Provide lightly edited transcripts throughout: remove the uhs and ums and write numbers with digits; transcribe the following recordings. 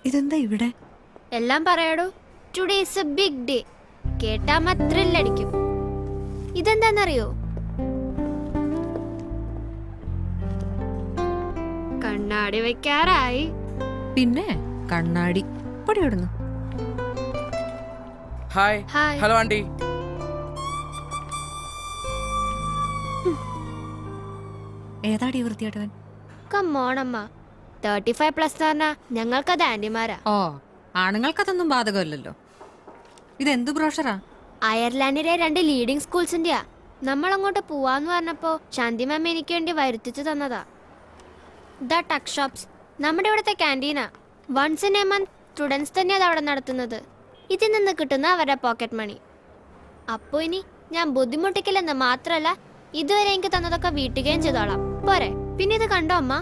ഇതെന്താ ഇവിടെ? എല്ലാം പറയാടോ. Today is a big day. കേട്ടാ ത്രില്ലടിക്കും. ഇതെന്താന്നറിയോ? കണ്ണാടി വെക്കാറായി. പിന്നെ കണ്ണാടി പൊടിയിടുന്നു. ഹായ്. ഹായ്. Hello aunty. ഏതാടി വൃത്തിയായിട്ടവൻ? കമ്മോണമ്മ, 35+ പറഞ്ഞാ ഞങ്ങൾക്കത് ആന്റിമാരാ. ഓ, ആണുങ്ങൾക്കതൊന്നും ബാധകമല്ലല്ലോ. ഇതെന്ത് ബ്രോഷറാ? അയർലാൻഡിലെ 2 ലീഡിംഗ് സ്കൂൾസിന്റെയാ. നമ്മളങ്ങോട്ട് പോവാന്ന് പറഞ്ഞപ്പോ ശാന്തി മാം എനിക്ക് വേണ്ടി വരുത്തിച്ചു തന്നതാ. ദ ടക്ക് ഷോപ്സ് നമ്മുടെ ഇവിടുത്തെ ക്യാൻറ്റീനാ. Once in a month students തന്നെയാണ് അവിടെ നടത്തുന്നത്. ഇതിൽ നിന്ന് കിട്ടുന്ന അവരുടെ പോക്കറ്റ് മണി. അപ്പോൾ ഇനി ഞാൻ ബുദ്ധിമുട്ടിക്കില്ലെന്ന് മാത്രമല്ല, ഇതുവരെ എനിക്ക് തന്നതൊക്കെ വീട്ടുകയും ചെയ്തോളാം. പോരെ? പിന്നെ ഇത് കണ്ടോ അമ്മ,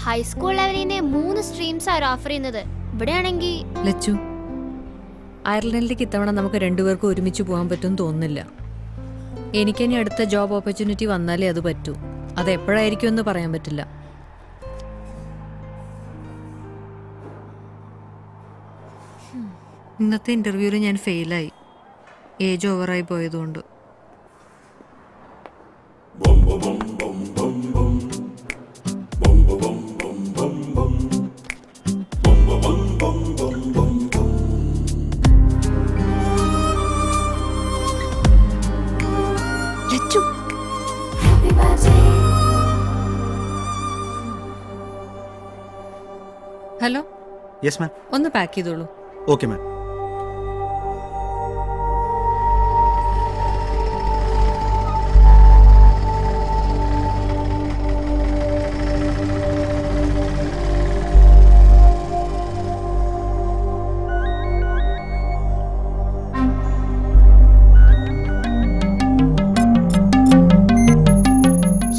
ഹൈസ്കൂൾ ലെവലിനെ 3 സ്ട്രീംസ് അവർ ഓഫർ ചെയ്യുന്നത്. ഇവിടെയാണെങ്കിൽ ലച്ചു, അയർലൻഡിലേക്ക് ഇത്തവണ നമുക്ക് രണ്ടുപേർക്കും ഒരുമിച്ച് പോകാൻ പറ്റും തോന്നുന്നില്ല. എനിക്കിനി അടുത്ത ജോബ് ഓപ്പർച്യൂണിറ്റി വന്നാലേ അത് പറ്റൂ. അത് എപ്പോഴായിരിക്കും എന്ന് പറയാൻ പറ്റില്ല. ഇന്നത്തെ ഇന്റർവ്യൂവിൽ ഞാൻ ഫെയിലായി, ഏജ് ഓവറായി പോയതുകൊണ്ട്. ഹലോ. Yes ma'am. ഒന്ന് പാക്ക് ചെയ്തോളൂ. Okay ma'am.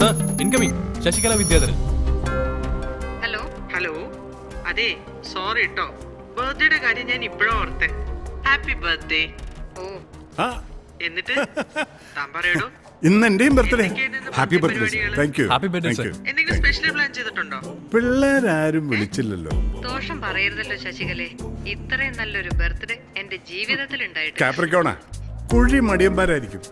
Sir, incoming. Sasikala Vidyadharan. Hello. അതെ, സോറി കേട്ടോ, ബർത്ത്ഡേയുടെ കാര്യം ഞാൻ ഇപ്പോഴാ ഓർത്തെ. Happy birthday. ഓ, എന്നിട്ട് താൻ പറയടോ. ഇന്ന് എന്റെയും birthday. Happy birthday. Thank you. Happy birthday sir. എന്തെങ്കിലും സ്പെഷ്യൽ പ്ലാൻ ചെയ്തിട്ടുണ്ടോ? പിള്ളേരാരും വിളിച്ചില്ലല്ലോ. ദോഷം പറയരുതല്ലോ ശശികലേ. ഇത്രയും നല്ലൊരു ബർത്ത്ഡേ എന്റെ ജീവിതത്തിൽ ഉണ്ടായിട്ട്. കാപ്രിക്കോണ കുഴി മടിയന്മാരായിരിക്കും.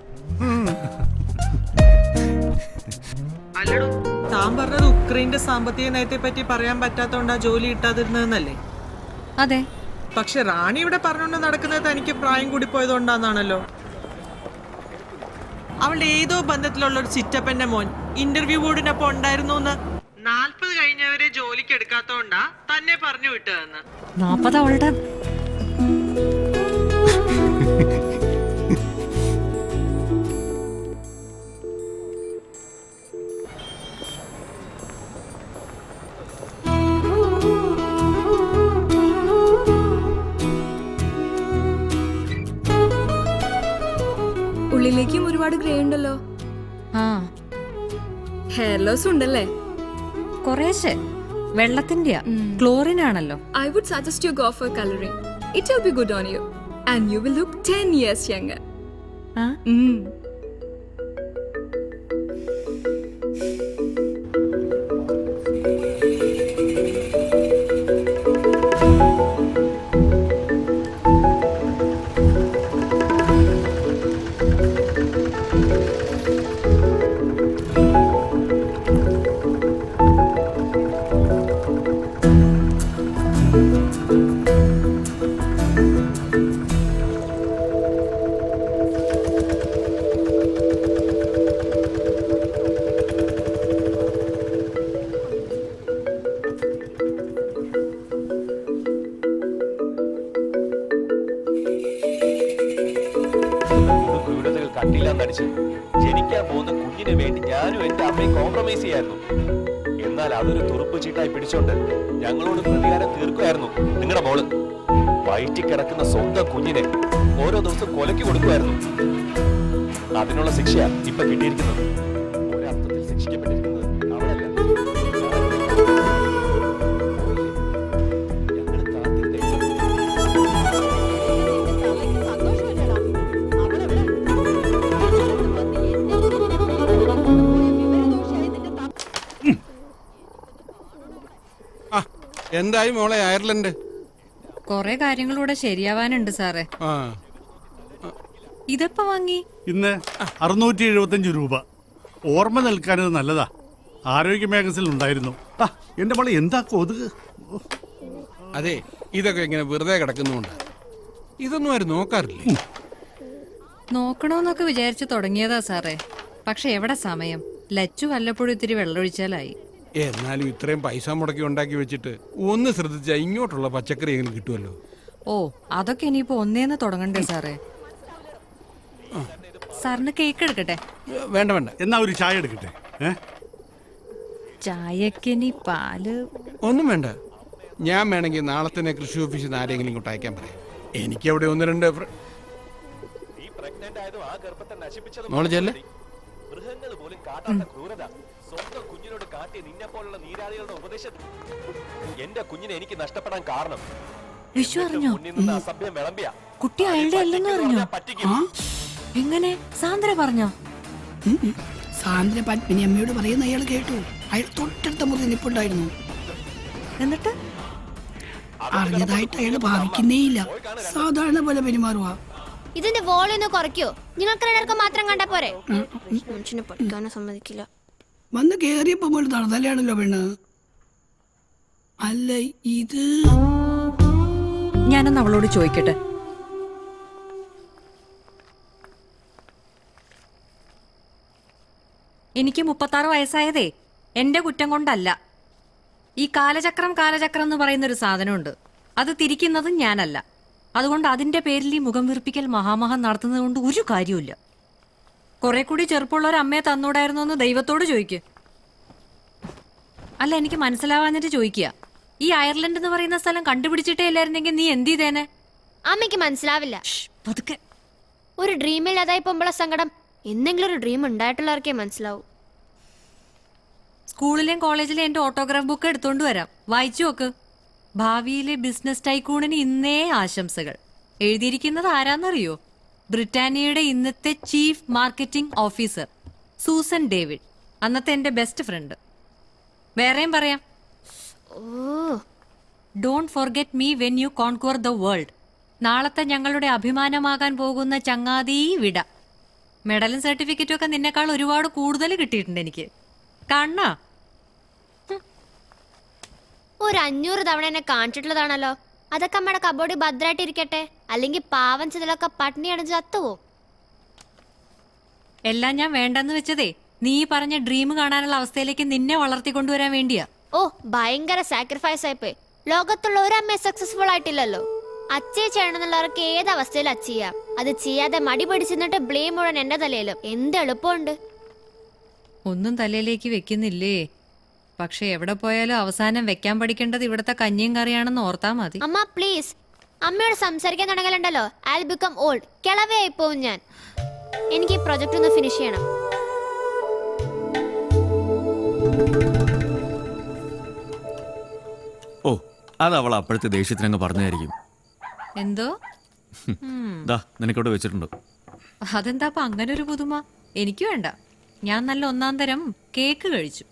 അല്ലടോ, താൻ പറഞ്ഞത് ഉക്രൈന്റെ സാമ്പത്തിക നയത്തെ പറ്റി പറയാൻ പറ്റാത്തോണ്ടാ ജോലി കിട്ടാതിരുന്നതെന്നല്ലേ? അതെ. പക്ഷെ റാണി ഇവിടെ പറഞ്ഞുകൊണ്ട് നടക്കുന്നത് തനിക്ക് പ്രായം കൂടി പോയതുകൊണ്ടാന്നാണല്ലോ. അവളുടെ ഏതോ ബന്ധത്തിലുള്ള ഒരു ചിറ്റപ്പന്റെ മോൻ ഇന്റർവ്യൂ ബോർഡിനൊപ്പം ഉണ്ടായിരുന്നു. 40 കഴിഞ്ഞവരെ ജോലിക്ക് എടുക്കാത്തോണ്ടാ തന്നെ പറഞ്ഞു വിട്ടതെന്ന്. 40 അവളുടെ. ഉള്ളിലേക്കും ഒരുപാട് ഗ്രേ ഉണ്ടല്ലോ. ആ, ഹെയർ ലോസ് ഉണ്ടല്ലേ? കുറേശ്ശെ. വെള്ളത്തിന്റെയാ, ക്ലോറിൻ ആണല്ലോ. I would suggest you go for coloring. It will be good on you and you will look 10 years younger. ആ, കണ്ടില്ലെന്നടിച്ച് ജനിക്കാൻ പോകുന്ന കുഞ്ഞിന് വേണ്ടി ഞാനും എന്റെ അമ്മയും കോംപ്രമൈസ് ചെയ്യായിരുന്നു. എന്നാൽ അതൊരു തുറുപ്പ് ചീട്ടായി പിടിച്ചോണ്ട് ഞങ്ങളോട് പ്രതികാരം തീർക്കുമായിരുന്നു നിങ്ങളുടെ മോള്. വയറ്റി കിടക്കുന്ന സ്വന്തം കുഞ്ഞിനെ ഓരോ ദിവസം കൊലയ്ക്ക് കൊടുക്കുമായിരുന്നു. അതിനുള്ള ശിക്ഷ ഇപ്പൊ കിട്ടിയിരിക്കുന്നത്. ഒരർത്ഥത്തിൽ ശിക്ഷിക്കപ്പെട്ടിരിക്കുന്നത് അവളല്ല. ഞങ്ങൾ കാത്തിരുന്നേ. എന്തായി മോളെ അയർലൻഡ്? കൊറേ കാര്യങ്ങളിവിടെ ശരിയാവാനുണ്ട് സാറേ. ആ ഇതെപ്പോ വാങ്ങി? ഇന്ന് 675 രൂപ. ഓർമ്മ നിൽക്കാനത് നല്ലതാ. ആരോഗ്യ മാഗസിനിൽ ഉണ്ടായിരുന്നു. എന്റെ മോളെ എന്താ കൊതുക്. അതെ, ഇതൊക്കെ ഇങ്ങനെ വെറുതെ കിടക്കുന്നുണ്ട്. ഇതൊന്നും ആരും നോക്കാറില്ലേ? നോക്കണോന്നൊക്കെ വിചാരിച്ചു തുടങ്ങിയതാ സാറേ. പക്ഷെ എവിടെ സമയം. ലച്ചു വല്ലപ്പോഴും ഇത്തിരി വെള്ളമൊഴിച്ചാലായി. എന്നാലും ഇത്രയും പൈസ മുടക്കി ഉണ്ടാക്കി വെച്ചിട്ട് ഒന്ന് ശ്രദ്ധിച്ചാൽ ഇങ്ങോട്ടുള്ള പച്ചക്കറി എങ്ങനെ കിട്ടുമല്ലോ. ഓ, അതൊക്കെ ഇനിയിപ്പോ ഒന്നേന്ന് തുടങ്ങണ്ടേ സാറേ. സാറിന് കേക്ക് എടുക്കട്ടെ? വേണ്ട വേണ്ട. എന്നാ ഒരു ചായ എടുക്കട്ടെ? ചായക്കിനി പാല് ഒന്നും വേണ്ട. ഞാൻ വേണമെങ്കിൽ നാളെ തന്നെ കൃഷി ഓഫീസിൽ നിന്ന് ആരെങ്കിലും ഇങ്ങോട്ട് അയക്കാൻ പറയാം. എനിക്ക് അവിടെ 1-2 മോളെ ചെല്ലേ. മൃഗങ്ങൾ പോലും കാട്ടാത്ത ക്രൂരത സ്വന്തം കുഞ്ഞിനോട് കാട്ടിയ നിന്നെ പോലുള്ള നീരാളികളുടെ ഉപദേശം എന്റെ കുഞ്ഞിനെ എനിക്ക് നഷ്ടപ്പെടാൻ കാരണം വിഷു അറിഞ്ഞോ? മുന്നിൽ നിന്ന് അസഭ്യം വിളമ്പിയ കുട്ടി അയാളുടെ അല്ലെന്ന് അറിഞ്ഞോ? എങ്ങനെ? സാന്ദ്ര പറഞ്ഞോ? സാന്ദ്ര പത്മിനി അമ്മയോട് പറയുന്ന അയാൾ കേട്ടു. അയാൾ തൊട്ടടുത്ത മുറി നിപ്പുണ്ടായിരുന്നു. എന്നിട്ട് അറിഞ്ഞതായിട്ട് അയാൾ ഭാവിക്കുന്നേയില്ല. സാധാരണ പോലെ പെരുമാറുക. ഇതിന്റെ വോളിയൊന്ന് കുറയ്ക്കോ? നിങ്ങൾക്ക് രണ്ടർക്ക് മാത്രം കണ്ടാ പോരെ? മനുഷ്യനെ പഠിക്കാനും സമ്മതിക്കില്ല. വന്ന് കേറിയപ്പോ പോലെ നടന്നല്ലാണല്ലോ പെണ്ണ്. അല്ല ഇത് ഞാനൊന്ന് അവളോട് ചോദിക്കട്ടെ. എനിക്ക് 36 വയസ്സായതേ എന്റെ കുറ്റം കൊണ്ടല്ല. ഈ കാലചക്രം എന്ന് പറയുന്നൊരു സാധനമുണ്ട്. അത് തിരിക്കുന്നതും ഞാനല്ല. അതുകൊണ്ട് അതിന്റെ പേരിൽ ഈ മുഖം വീർപ്പിക്കൽ മഹാമഹം നടത്തുന്നത് കൊണ്ട് ഒരു കാര്യമില്ല. കുറെ കൂടി ചെറുപ്പമുള്ള ഒരു അമ്മയെ തന്നൂടായിരുന്നു എന്ന് ദൈവത്തോട് ചോദിക്കുക. അല്ല, എനിക്ക് മനസ്സിലാവാഞ്ഞിട്ട് ചോദിക്കുക. ഈ അയർലൻഡ് എന്ന് പറയുന്ന സ്ഥലം കണ്ടുപിടിച്ചിട്ടേ ഇല്ലായിരുന്നെങ്കിൽ നീ എന്ത് ചെയ്തേനെ? അമ്മയ്ക്ക് മനസ്സിലാവില്ല. പതുക്കെ. ഒരു ഡ്രീമില്ലാതായി പോകുമ്പോഴെ സങ്കടം എന്തെങ്കിലും ഒരു ഡ്രീം ഉണ്ടായിട്ടുള്ളവർക്കേ മനസ്സിലാവൂ. സ്കൂളിലെയും കോളേജിലെയും എന്റെ ഓട്ടോഗ്രാഫ് ബുക്ക് എടുത്തോണ്ട് വരാം, വായിച്ചു നോക്ക്. ഭാവിയിലെ ബിസിനസ് ടൈക്കൂണിന് ഇന്നേ ആശംസകൾ. എഴുതിയിരിക്കുന്നത് ആരാന്നറിയോ? ബ്രിട്ടാനിയയുടെ ഇന്നത്തെ chief marketing officer Susan David, അന്നത്തെ എന്റെ ബെസ്റ്റ് ഫ്രണ്ട്. വേറെയും പറയാം. Don't forget me when you conquer the world. നാളത്തെ ഞങ്ങളുടെ അഭിമാനമാകാൻ പോകുന്ന ചങ്ങാതീ വിട. മെഡലും സർട്ടിഫിക്കറ്റും ഒക്കെ നിന്നെക്കാൾ ഒരുപാട് കൂടുതൽ കിട്ടിയിട്ടുണ്ട് എനിക്ക്. കാണാ, ഒരു 500 തവണ എന്നെ കാണിച്ചിട്ടുള്ളതാണല്ലോ. അതൊക്കെ അമ്മയുടെ കബോർഡിൽ ഭദ്രമായിട്ടിരിക്കട്ടെ. അല്ലെങ്കിൽ പാവം ചിലൊക്കെ പട്ടിണി അടഞ്ഞ് ചത്തുവോ? എല്ലാം ഞാൻ വേണ്ടെന്ന് വെച്ചതേ നീ പറഞ്ഞ ഡ്രീം കാണാനുള്ള അവസ്ഥയിലേക്ക് നിന്നെ വളർത്തിക്കൊണ്ടുവരാൻ വേണ്ടിയാ. ഓ, ഭയങ്കര സാക്രിഫൈസ് ആയിപ്പോയി. ലോകത്തുള്ള ഒരമ്മ സക്സസ്ഫുൾ ആയിട്ടില്ലല്ലോ. അച്ചീവ് ചെയ്യണമെന്നുള്ളവർക്ക് ഏത് അവസ്ഥയിൽ അച്ചീവ് ചെയ്യാം. അത് ചെയ്യാതെ മടി പിടിച്ചിരുന്നിട്ട് ബ്ലെയിം മുഴുവൻ എന്റെ തലയിലും. എന്ത് എളുപ്പമുണ്ട്. ഒന്നും തലയിലേക്ക് വെക്കുന്നില്ലേ? പക്ഷെ എവിടെ പോയാലും അവസാനം വെക്കാൻ പഠിക്കേണ്ടത് ഇവിടുത്തെ കഞ്ഞിയും കറിയാണെന്ന് ഓർത്താ മതി. അമ്മ പ്ലീസ്, അമ്മയോട് സംസാരിക്കാൻ തുടങ്ങലുണ്ടല്ലോ ഐ ബിക്കം ഓൾഡ്. കിളവയായി പോവും ഞാൻ. എനിക്ക് ഈ പ്രൊജക്ട് ഒന്ന് ഫിനിഷ് ചെയ്യണം. ഓ, അത് അവൾ അപ്പോഴത്തെ ദേഷ്യത്തിനങ്ങ് പറഞ്ഞായിരിക്കും. എന്തോ നിനക്കവിടെ വെച്ചിട്ടുണ്ട്. അതെന്താ അങ്ങനെ ഒരു പുതുമ? എനിക്ക് വേണ്ട. ഞാൻ നല്ല 1-ാം തരം കേക്ക് കഴിച്ചു.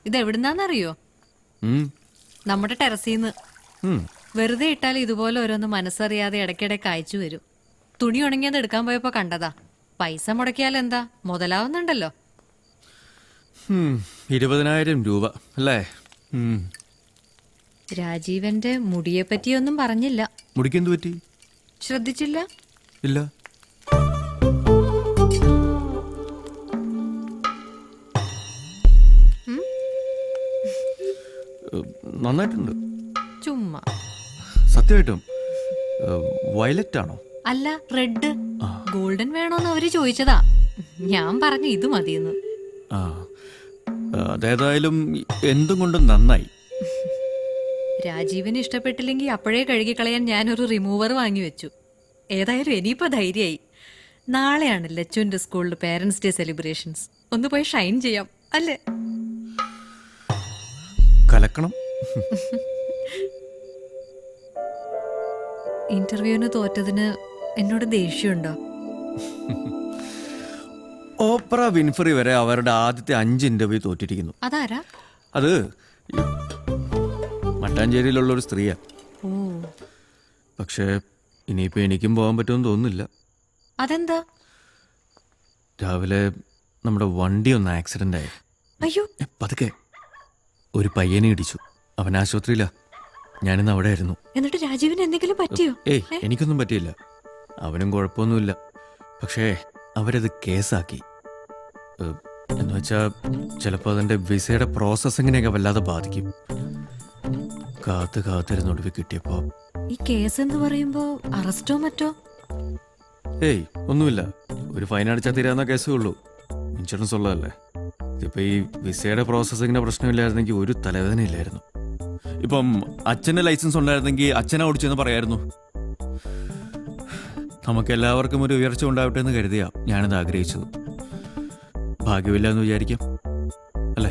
ഇതെവിടുന്നാന്നറിയോ? നമ്മുടെ ടെറസീന്ന്. വെറുതെ ഇട്ടാൽ ഇതുപോലെ ഓരോന്ന് മനസ്സറിയാതെ ഇടയ്ക്കിടയ്ക്ക് അയച്ചു വരും. തുണി ഉണങ്ങിയത് എടുക്കാൻ പോയപ്പോ കണ്ടതാ. പൈസ മുടക്കിയാൽ എന്താ, മുതലാവുന്നുണ്ടല്ലോ. 20,000 രൂപ അല്ലേ? രാജീവന്റെ മുടിയെ പറ്റിയൊന്നും പറഞ്ഞില്ല. മുടിക്കെന്തു പറ്റി? ശ്രദ്ധിച്ചില്ല? ഇല്ല. നന്നായിട്ടുണ്ട്. ചുമ്മാ. സത്യമായിട്ടും വയലറ്റ് ആണോ? അല്ല, റെഡ്. ഗോൾഡൻ വേണോന്ന് അവര് ചോദിച്ചതാ. ഞാൻ പറഞ്ഞു ഇത് മതിയെന്ന്. അതേതായാലും എന്തും കൊണ്ടും നന്നായി. രാജീവിന് ഇഷ്ടപ്പെട്ടില്ലെങ്കിൽ അപ്പോഴേ കഴുകിക്കളയാൻ ഞാനൊരു റിമൂവർ വാങ്ങി വെച്ചു. ഏതായാലും ഇനിയിപ്പോ ധൈര്യമായി. നാളെയാണ് ലച്ചുവിന്റെ സ്കൂളിൽ പേരന്റ്സ് ഡേ സെലിബ്രേഷൻസ്. ഒന്ന് പോയി ഷൈൻ ചെയ്യാം അല്ലേ? കലക്കണം. ഇന്റർവ്യൂവിന് തോറ്റതിന് എന്നോട് ദേഷ്യമുണ്ടോ? ഓപ്ര വിൻഫ്രി വരെ അവരുടെ ആദ്യത്തെ 5 ഇന്റർവ്യൂ തോറ്റിരിക്കുന്നു. അതാരാ? അത് മട്ടാഞ്ചേരിയിലുള്ള ഒരു സ്ത്രീയാ. ഓ, പക്ഷേ ഇനിയിപ്പോൾ എനിക്കും പോകാൻ പറ്റുമെന്ന് തോന്നുന്നില്ല. അതെന്താ? രാവിലെ നമ്മുടെ വണ്ടി ഒന്ന് ആക്സിഡൻ്റ് ആയി. അയ്യോ, പതുക്കെ ഒരു പയ്യനെ ഇടിച്ചു. അവൻ ആശുപത്രിയിലാ. ഞാനിന്ന് അവിടെ ആയിരുന്നു. എന്നിട്ട് രാജീവിന് എന്തെങ്കിലും പറ്റിയോ? ഏയ്, എനിക്കൊന്നും പറ്റിയില്ല. അവനും കുഴപ്പമൊന്നുമില്ല. പക്ഷേ അവരത് കേസാക്കി. എന്ന് വെച്ചാൽ ചിലപ്പോൾ അതിൻ്റെ വിസയുടെ പ്രോസസ്സിങ്ങിനെയൊക്കെ വല്ലാതെ ബാധിക്കും. കാത്തിരുന്ന് ഒടുവിൽ കിട്ടിയപ്പോൾ. ഈ കേസ് എന്ന് പറയുമ്പോ അറസ്റ്റോ മറ്റോ? ഏയ്, ഒന്നുമില്ല. ഒരു ഫൈൻ അടിച്ചാൽ തീരാവുന്ന കേസേ ഉള്ളൂ. ഇൻഷുറൻസ് ഉള്ളതല്ലേ. ഇതിപ്പോൾ ഈ വിസയുടെ പ്രോസസ്സിങ്ങിൻ്റെ പ്രശ്നമില്ലായിരുന്നെങ്കിൽ ഒരു തലവേദനയില്ലായിരുന്നു. ഇപ്പം അച്ഛൻ്റെ ലൈസൻസ് ഉണ്ടായിരുന്നെങ്കിൽ അച്ഛനെ ഓടിച്ചെന്ന് പറയായിരുന്നു. നമുക്ക് എല്ലാവർക്കും ഒരു ഉയർച്ച ഉണ്ടാവട്ടെ എന്ന് കരുതിയാ ഞാനിത് ആഗ്രഹിച്ചത്. ഭാഗ്യമില്ല എന്ന് വിചാരിക്കാം, അല്ലേ?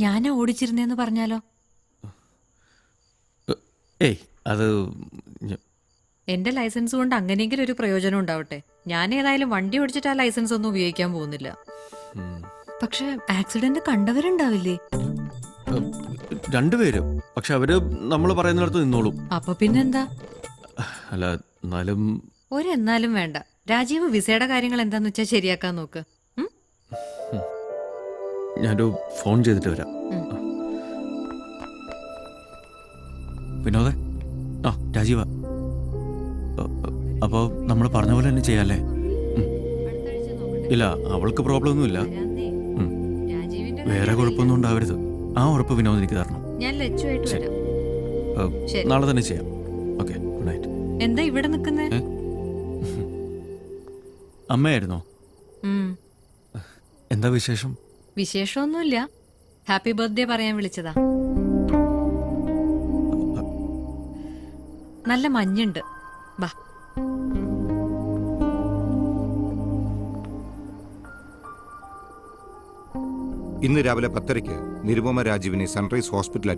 ഞാനാ ഓടിച്ചിരുന്നേന്ന് പറഞ്ഞാലോ? ഏയ്, അത് എന്റെ ലൈസൻസ് കൊണ്ട് അങ്ങനെയെങ്കിലും ഒരു പ്രയോജനം ഉണ്ടാവട്ടെ. ഞാൻ ഏതായാലും വണ്ടി ഓടിച്ചിട്ട് ആ ലൈസൻസ് ഒന്നും ഉപയോഗിക്കാൻ പോകുന്നില്ല. പക്ഷെ ആക്സിഡന്റ് കണ്ടവരുണ്ടാവില്ലേ? രണ്ടുപേരും. പക്ഷെ അവര് നമ്മൾ പറയുന്നിടത്ത് നിന്നോളും. അപ്പൊ പിന്നെന്താ? അല്ല, എന്നാലും ഒരെന്നാലും വേണ്ട. രാജീവ് വിസയുടെ കാര്യങ്ങൾ എന്താന്ന് വെച്ചാൽ ശരിയാക്കാൻ നോക്ക്. ഞാനൊരു ഫോൺ ചെയ്തിട്ട് വരാം. വിനോദേ, ആ രാജീവ, അപ്പോൾ നമ്മൾ പറഞ്ഞ പോലെ തന്നെ ചെയ്യാല്ലേ? ഇല്ല, അവൾക്ക് പ്രോബ്ലം ഒന്നുമില്ല. വേറെ കുഴപ്പമൊന്നും ഉണ്ടാവരുത്. ആ ഉറപ്പ് വിനോദ് എനിക്ക് തരണം. ഞാൻ ലച്ചുമായിട്ട് വരാം. നാളെ തന്നെ ചെയ്യാം. Okay, good night. എന്താ ഇവിടെ നിൽക്കുന്നേ? അമ്മയായിരുന്നോ? എന്താ വിശേഷം? വിശേഷമൊന്നുമില്ല. ഹാപ്പി ബർത്ത്ഡേ പറയാൻ വിളിച്ചതാ. നല്ല മഞ്ഞുണ്ട്. ബാ. ഇന്ന് രാവിലെ 10:30 നിരുപമ രാജീവിനെ സൺറൈസ് ഹോസ്പിറ്റലിൽ